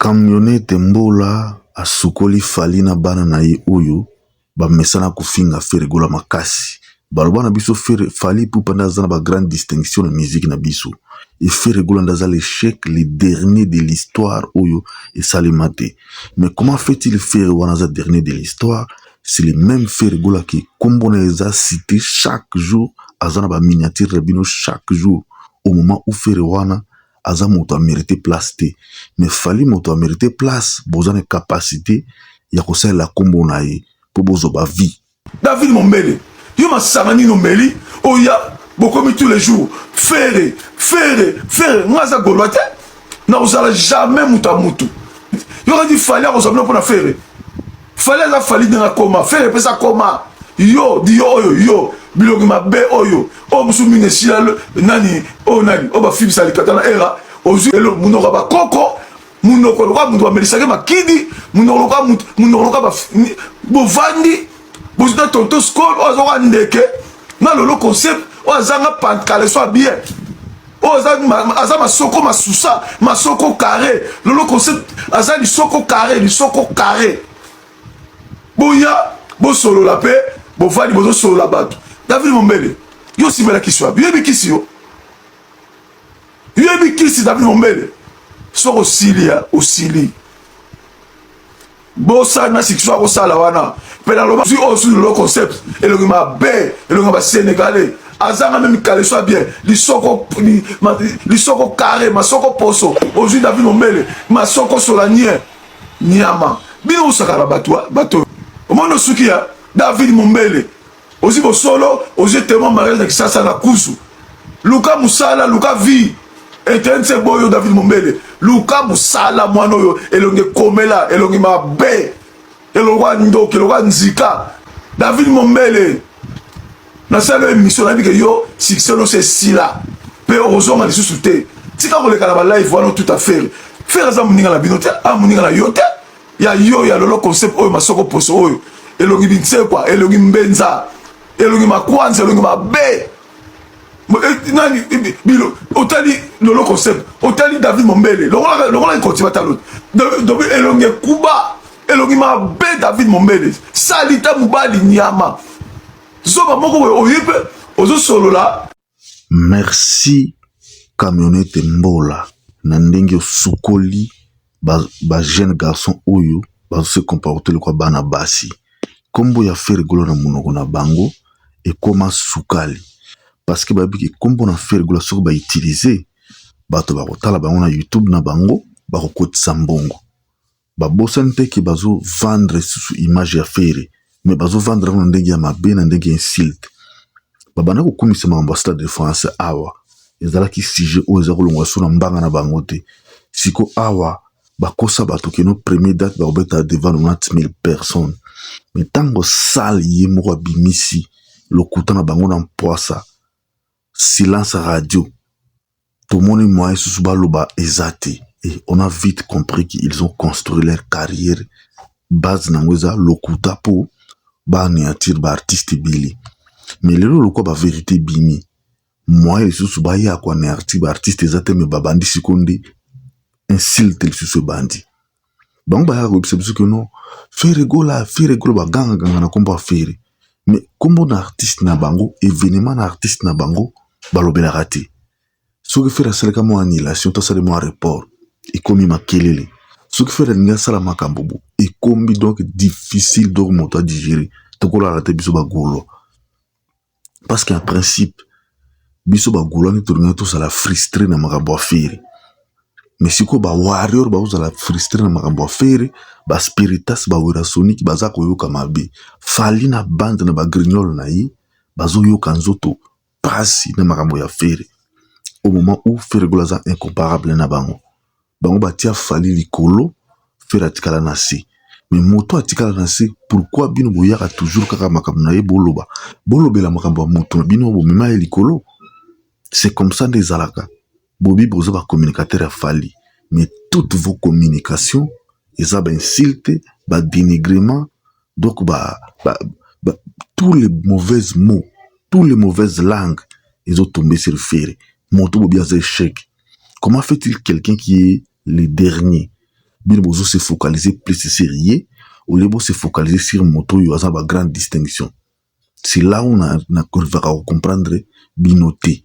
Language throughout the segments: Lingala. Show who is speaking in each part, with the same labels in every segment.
Speaker 1: Camionnette Mbola asukoli fali na bana na ye oyo bamesana kofinga Ferregola makasi balobana biso fali pour pendant za ba grande distinction na musique na biso et Ferregola ndaza l'échec le dernier de l'histoire oyo et salimate. Mais comment fait-il faire wana za dernier de l'histoire? C'est le même Ferregola qui komboneza cité chaque jour azana ba miniature rabino chaque jour au moment où Ferregola aza moto a mérité place te. Mais fali moto a mérité place bozana capacité ya kosalela la kombo na ye po bozo ba vie.
Speaker 2: David Mombele yo masangani no meli oya bokomi tous les jours faire moi za golwate na osala jamais muta mutu yo dit fali akosabino pona faire fali za fali na koma faire pesa koma yo di yo bilongi mabe oyo o musumi ne sila nani o ba film salikata na era ozu elo munoko ba koko munoko loka mundu ba melisake makidi munoko ba bovandi bozita tonto skol ozoka ndeke na lolo concept ozanga pankale so bien oza masoko masusa masoko carré lolo concept aza lisoko carré boya bosolo la pe bovandi bozo solo la bato. David Mombele yo simela kiswa yebi kisi yo yebi kisi David Mombele soko osili bosa na sikiswa ko sala wana pena lo si osu le concept et le mabe et le ba sénégalais azanga même calé soit bien lisoko carré masoko poso ozu David Mombele masoko solanier nyama bino usakala bato au monde sukia David Mombele ozi bo solo ozi tellement mariage na kisasa na kusu luka musala luka vie etense boyo David Mombele luka musala mwana oyo elonge komela elonge mabe elonga ndoke elonga nzika David Mombele na sala émission na bike yo succès no c'est sila pe ozonga lisusu te tika koleka na ba live wana tout à fait faire za muninga na binote muninga na yote ya lolo concept oyo masoko poso oyo elongi bintsekwa elongi mbenza elongi makwanza elongi mabe nani bilo otali lolo concept otali David Mombele longola continue batalo donc elongi kuba elongi mabe David Mombele salita mubali nyama zoba moko oyepe ozo solo la.
Speaker 1: Merci Camionnette Mbola na ndenge sukoli ba jeune garçon oyo ba se comporter le kwa bana basi kombo ya Ferregola na munoko na bango et comment sukali parce que babi ki kombo na Ferregola soko ba utiliser bato ba kotala bango na YouTube na bango ba kokotisa mbongo ba bosante ki bazo vendre sous image ya Ferre mais bazo vendre na ndenge ya mabe na ndenge insulte babana ko komisa ma ambassade de France awa ezala ki sujet o ezako longwa so na mbanga na bango te siko awa bakosa bato keno premier date ba obeta devant 90,000 personnes mais tango sale ye moko abimisi lokuta na bango na mpoasa silence radio tout le monde moyen sous baloba ezate et on a vite compris qu'ils ont construit leur carrière base na ngweza lokuta po ba néatir ba artiste bili mais lelo lokwa ba vérité bimi moyen sous ba ya kwa na artiste ezate me babandi sikondi insulte le sous bandi bango ba ya ko biso que non Ferregola ba ganga na kombo Ferre mais kombo na artiste na bango événement na artiste na bango balobela raté ce que fait la mo annulation to sale mo report et comme makelele ce que fait la sala makambobo et comme donc difficile donc moto à digérer to ko la raté biso ba golo parce qu'en principe biso ba golo ni tourner to sala frustré na makambo Ferre mais siko ba warrior ba uzala frustré na makambo Ferre ba spiritas ba wera sonic baza ko yoka mabe fali na bande na ba grignol na yi bazo yoka nzoto pasi na makambo ya Ferre au moment où Ferregola za incomparable na bango batia fali likolo Ferre atikala na se mais moto atikala na se pourquoi bino boyaka toujours kaka makambo na ye bolobela makambo ya moto bino bomema ye likolo c'est comme ça des alaka bobi bozo ba communicateur ya fali mais toutes vos communications ils ont insulté ba dénigrement donc tous les mauvais mots tous les mauvaises langues ils ont tombé sur Ferre moto bobi az échec. Comment fait-il quelqu'un qui est le dernier bino bozo se focaliser plus sur ye au lieu de se focaliser sur moto yo aza ba grande distinction. C'est là où na va comprendre binoté.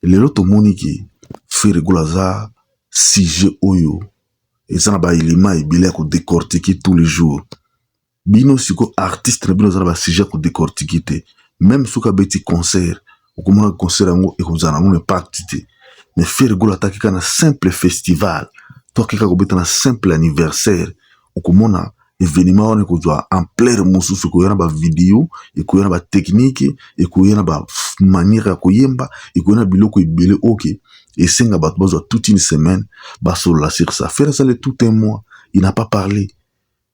Speaker 1: Lelo tomoni ki Frère Rigola za sujet oyo eza na ba élément ebele ko décortiquer tous les jours. Bino siko artiste na bino za ba sujet ko décortiquer te. Même soka beti concert, okomona concert yango ekozana ngo impact te. Mais Frère Rigola taki kana simple festival, to kika ko beta na simple anniversaire, okomona événement wana kozwa ampleur mosusu koyana ba vidéo, ekoyana ba technique, ekoyana ba manière ya koyemba, ekoyana biloko ebele oke esenga bato bazwa toute une semaine basolola sur ça. Faire ça le tout un mois, il n'a pas parlé.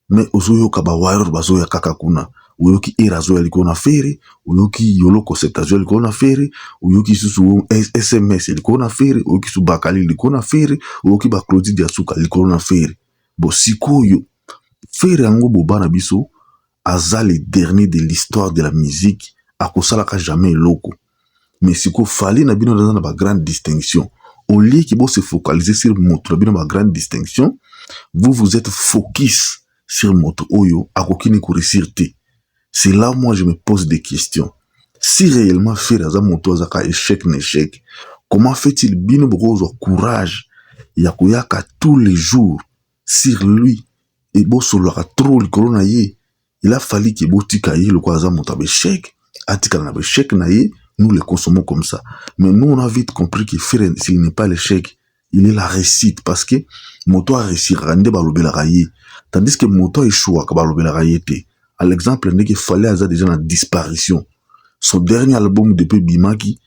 Speaker 1: Mais ozoyoka ba warrior bazoya kaka kuna. Uyoki erazo ya liko na fere, uyoki yoloko setazo ya liko na fere, uyoki susu SMS ya liko na fere, uyoki su bakali liko na fere, uyoki ba Claudie Diasuka liko na fere. Bo sikoyo fere yango bobana biso aza le dernier de l'histoire de la musique akosalaka jamais eloko. Mais siko fali na bino na ba grande distinction. Au lieu ki bo se focaliser sur moto na bino ba grande distinction, vous êtes focus sur moto oyo akokini ko réussir te. C'est là où moi je me pose des questions. Si réellement faire aza moto azaka échec n'échec, comment fait-il bino bozo courage ya koyaka tous les jours sur lui et bo solaka trop le corona ye? Il a fallu que botika ye le quoi aza moto échec, atika na échec na ye, nous le consommons comme ça. Mais nous on a vite compris que faire s'il n'est pas l'échec, il est la réussite parce que moto a réussi rande balobela ye, tandis que moto échoua ka balobela ye te. À l'exemple, il fallait avoir déjà la disparition. Son dernier album depuis Bimaki,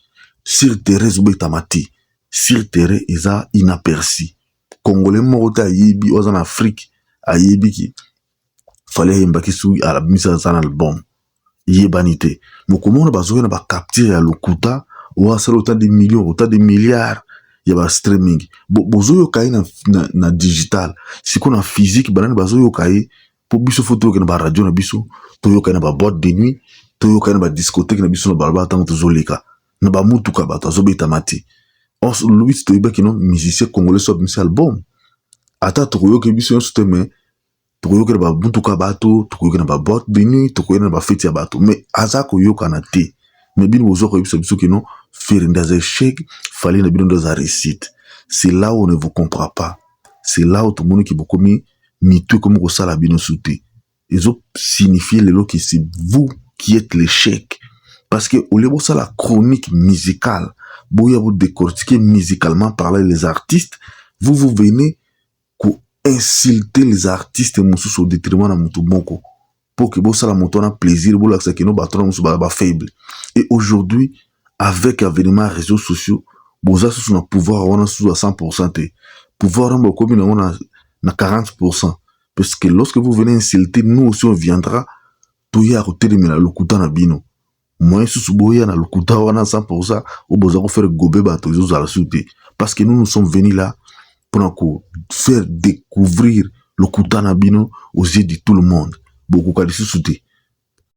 Speaker 1: sur terre Zoubetamati, sur terre eza inaperçu. Congolais morota yebi en Afrique, a yebi qui fallait yembaki sou à la mise en album. Yebanité. Mais comment on a besoin de capturer à l'okuta, ou à ça autant de millions, autant de milliards, il y a streaming. Bozo yo kai na digital. Si qu'on a physique, banan bazo yo kai. Pour biso photo que na ba radio na biso to yoka na ba boîte de nuit to yoka na ba discothèque na biso na balba tant to zoleka na ba mutuka ba to zobeta mati on Louis to yeba kino musicien congolais so bimisa album ata to yoka biso so mais to yoka na ba mutuka ba to yoka na ba boîte de nuit to yoka na ba fête ya bato mais azako yoka na te mais bino bozo ko biso kino faire des échecs fallait na bino dans réussite. C'est là où on ne vous comprend pas, c'est là où tout le monde qui beaucoup mis tout comme ça la bino souté. Ils ont signifié le lot que c'est vous qui êtes l'échec. Parce que au lieu de ça la chronique musicale, boya vous décortiquer musicalement parler les artistes, vous venez pour insulter les artistes moussous au détriment de moutou moko. Pour que ça la mouton a plaisir, pour que nos batrons moussou ba faible. Et aujourd'hui, avec l'avènement des réseaux sociaux, boza sous un pouvoir on a sous à 100%. Pouvoir on a comme on a 40%. Parce que lorsque vous venez insulter, nous aussi on viendra tout y a côté de la lokuta na bino. Moi, sous boya na lokuta on a 100%, ou besoin de faire gober bateau à la souté. Parce que nous sommes venus là pour faire découvrir lokuta na bino aux yeux de tout le monde. Beaucoup de souté.